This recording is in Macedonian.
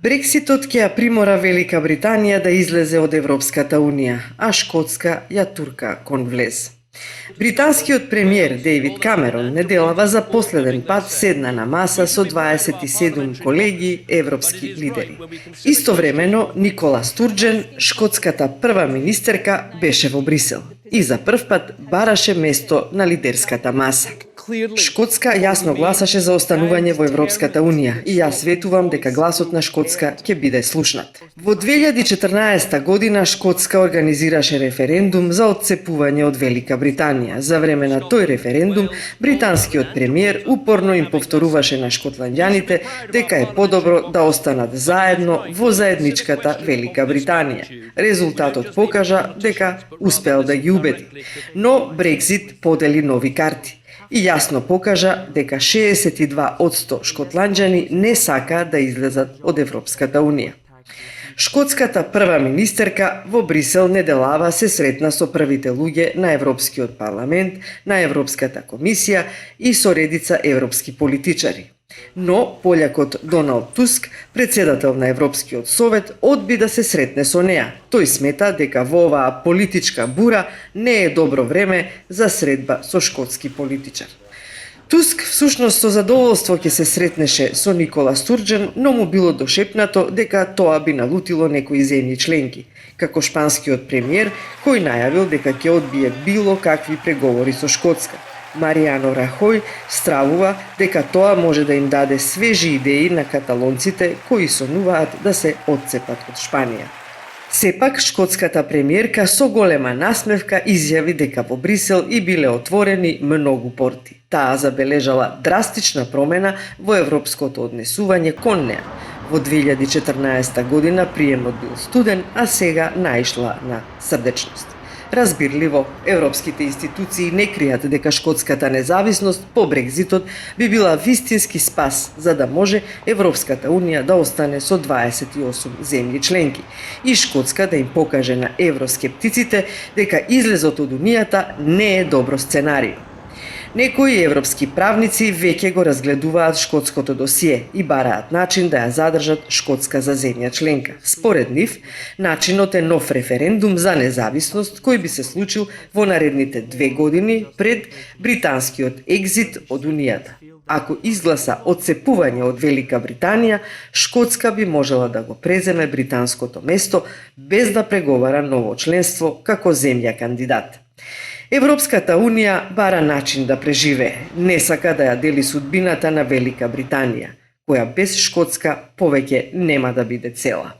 Брекситот ќе ја примора Велика Британија да излезе од Европската Унија, а Шкотска ја турка кон влез. Британскиот премиер Дејвид Камерон неделава за последен пат седна на маса со 27 колеги европски лидери. Истовремено Никола Стурџен, шкотската прва министерка, беше во Брисел и за прв пат бараше место на лидерската маса. Шкотска јасно гласаше за останување во Европската Унија и јас ветувам дека гласот на Шкотска ќе биде слушнат. Во 2014 година Шкотска организираше референдум за отцепување од Велика Британија. За време на тој референдум, британскиот премиер упорно им повторуваше на шотланѓаните дека е подобро да останат заедно во заедничката Велика Британија. Резултатот покажа дека успеал да ги убеди, но Брекзит подели нови карти и јасно покажа дека 62% шотланѓани не сакаат да излезат од Европската Унија. Шкотската прва министерка во Брисел неделава се сретна со првите луѓе на Европскиот парламент, на Европската комисија и со редица европски политичари. Но полјакот Доналд Туск, председател на Европскиот совет, одби да се сретне со неа. Тој смета дека во оваа политичка бура не е добро време за средба со шкотски политичар. Туск всушност со задоволство ќе се сретнеше со Никола Стурџен, но му било дошепнато дека тоа би налутило некои земји членки, како шпанскиот премиер кој најавил дека ќе одбие било какви преговори со Шкотска. Маријано Рахој стравува дека тоа може да им даде свежи идеи на каталонците кои сонуваат да се отцепат од Шпанија. Сепак, шкотската премиерка со голема насмевка изјави дека во Брисел и биле отворени многу порти. Таа забележала драстична промена во европското однесување кон неа. Во 2014 година приемот бил студен, а сега наишла на срдечност. Разбирливо, европските институции не кријат дека шкотската независност по Брекзитот би била вистински спас за да може Европската Унија да остане со 28 земји членки и Шкотска да им покаже на евроскептиците дека излезот од Унијата не е добро сценарио. Некои европски правници веќе го разгледуваат шкотското досие и бараат начин да ја задржат Шкотска за земја членка. Според нив, начинот е нов референдум за независност кој би се случил во наредните 2 години пред британскиот екзит од Унијата. Ако изгласа отцепување од Велика Британија, Шкотска би можела да го преземе британското место без да преговара ново членство како земја кандидат. Европската Унија бара начин да преживее, не сака да ја дели судбината на Велика Британија, која без Шкотска повеќе нема да биде цела.